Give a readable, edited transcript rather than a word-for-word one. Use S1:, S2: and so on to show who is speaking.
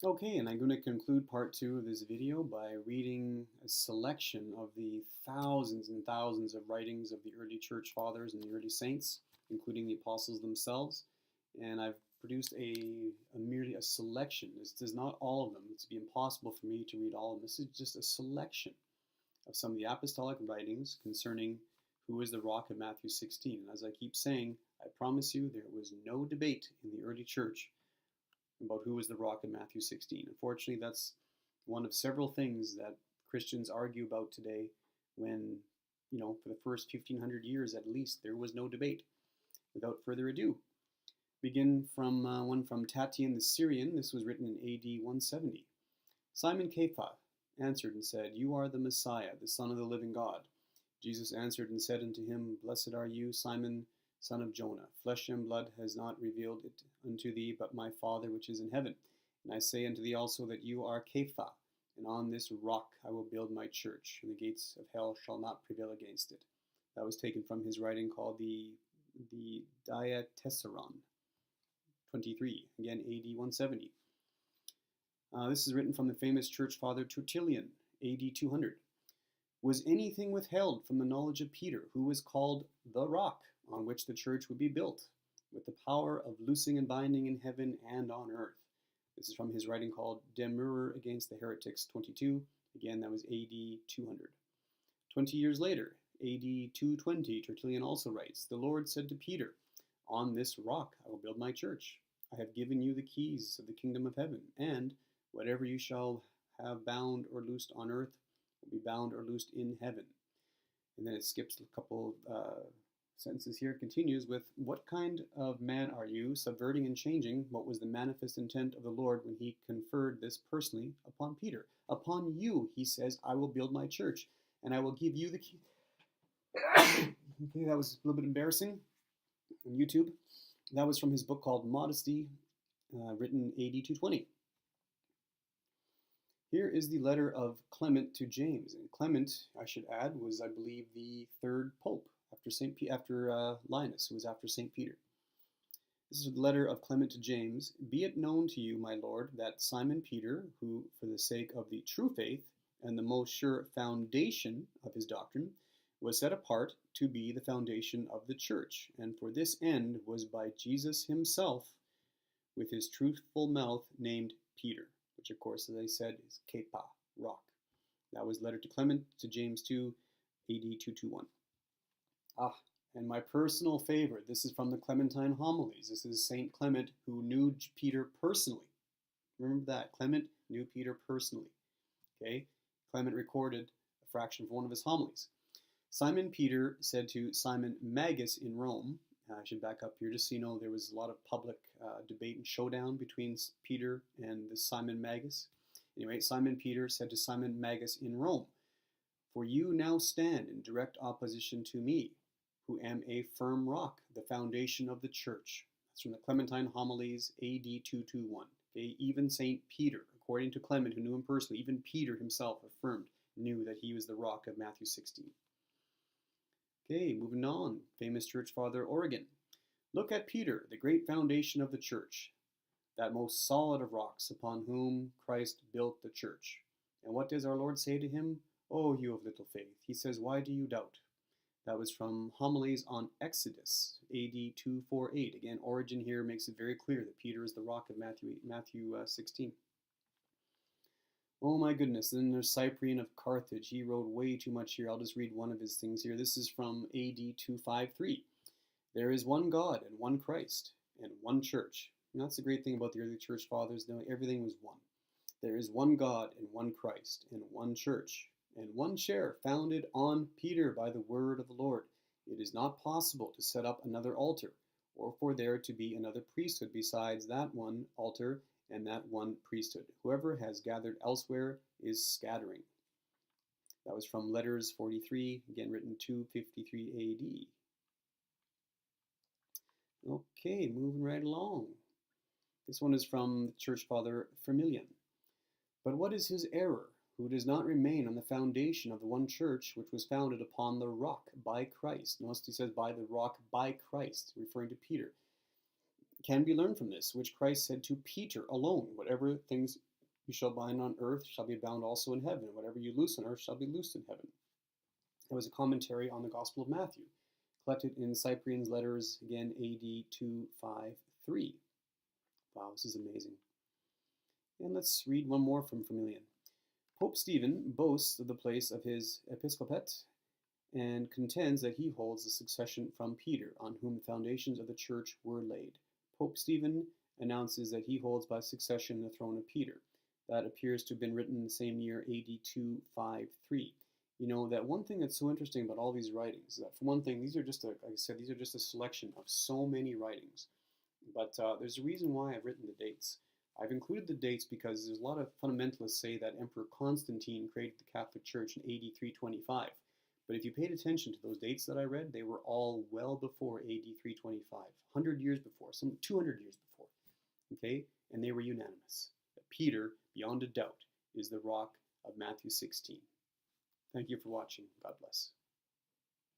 S1: Okay, and I'm going to conclude part two of this video by reading a selection of the thousands and thousands of writings of the early church fathers and the early saints, including the apostles themselves. And I've produced a merely a selection. This is not all of them. It's be impossible for me to read all of them. This is just a selection of some of the apostolic writings concerning who is the rock of Matthew 16. And as I keep saying, I promise you there was no debate in the early church about who was the rock in Matthew 16. Unfortunately, that's one of several things that Christians argue about today when, for the first 1500 years at least, there was no debate. Without further ado, begin from one from Tatian the Syrian. This was written in AD 170. Simon Kepha answered and said, "You are the Messiah, the Son of the living God." Jesus answered and said unto him, "Blessed are you, Simon, son of Jonah. Flesh and blood has not revealed it unto thee, but my Father which is in heaven. And I say unto thee also that you are Kepha, and on this rock I will build my church, and the gates of hell shall not prevail against it." That was taken from his writing called the Diatessaron 23, again AD 170. This is written from the famous church father Tertullian, AD 200. "Was anything withheld from the knowledge of Peter, who was called the rock, on which the church would be built, with the power of loosing and binding in heaven and on earth?" This is from his writing called Demurrer against the Heretics 22. Again, that was AD 200. 20 years later, AD 220, Tertullian also writes, "The Lord said to Peter, On this rock I will build my church. I have given you the keys of the kingdom of heaven, and whatever you shall have bound or loosed on earth will be bound or loosed in heaven." And then it skips a couple sentences here. It continues with, "What kind of man are you, subverting and changing what was the manifest intent of the Lord when he conferred this personally upon Peter? Upon you, he says, I will build my church, and I will give you the key." Okay, that was a little bit embarrassing on YouTube. That was from his book called Modesty, written AD 220. Here is the letter of Clement to James. And Clement, I should add, was, I believe, the third pope after Linus, who was after St. Peter. This is the letter of Clement to James. "Be it known to you, my Lord, that Simon Peter, who, for the sake of the true faith and the most sure foundation of his doctrine, was set apart to be the foundation of the church, and for this end was by Jesus himself with his truthful mouth named Peter," which of course, as I said, is Kepha, rock. That was letter to Clement to James 2, AD 221. And my personal favorite, this is from the Clementine Homilies. This is St. Clement, who knew Peter personally. Remember that, Clement knew Peter personally. Okay, Clement recorded a fraction of one of his homilies. "Simon Peter said to Simon Magus in Rome," I should back up here just so you know there was a lot of public debate and showdown between Peter and this Simon Magus. Anyway, Simon Peter said to Simon Magus in Rome, "For you now stand in direct opposition to me, who am a firm rock, the foundation of the church." That's from the Clementine Homilies, AD 221. Okay, even St. Peter, according to Clement, who knew him personally, even Peter himself knew that he was the rock of Matthew 16. Okay, moving on. Famous church father Origen. "Look at Peter, the great foundation of the church, that most solid of rocks, upon whom Christ built the church. And what does our Lord say to him? Oh, you of little faith. He says, why do you doubt?" That was from Homilies on Exodus, AD 248. Again, Origen here makes it very clear that Peter is the rock of Matthew 16. Oh my goodness, then there's Cyprian of Carthage. He wrote way too much here. I'll just read one of his things here. This is from AD 253. "There is one God and one Christ and one church." And that's the great thing about the early church fathers, knowing everything was one. "There is one God and one Christ and one church, and one chair founded on Peter by the word of the Lord. It is not possible to set up another altar, or for there to be another priesthood besides that one altar and that one priesthood. Whoever has gathered elsewhere is scattering." That was from Letters 43, again written 253 AD. Okay, moving right along. This one is from the church father Firmilian. "But what is his error, who does not remain on the foundation of the one church, which was founded upon the rock by Christ?" Notice he says by the rock by Christ, referring to Peter. "Can be learned from this, which Christ said to Peter alone, whatever things You shall bind on earth shall be bound also in heaven. Whatever you loose on earth shall be loosed in heaven. That was a commentary on the Gospel of Matthew, collected in Cyprian's letters, again, AD 253. Wow, this is amazing. And let's read one more from Firmilian. Pope Stephen boasts of the place of his episcopate and contends that he holds the succession from Peter, on whom the foundations of the church were laid. Pope Stephen announces that he holds by succession the throne of Peter. That appears to have been written in the same year, AD 253. You know, that one thing that's so interesting about all these writings is that, for one thing, these are just, like I said, these are just a selection of so many writings. But there's a reason why I've written the dates. I've included the dates because there's a lot of fundamentalists say that Emperor Constantine created the Catholic Church in AD 325. But if you paid attention to those dates that I read, they were all well before AD 325, 100 years before, some 200 years before. Okay? And they were unanimous. That Peter, beyond a doubt, is the rock of Matthew 16. Thank you for watching. God bless.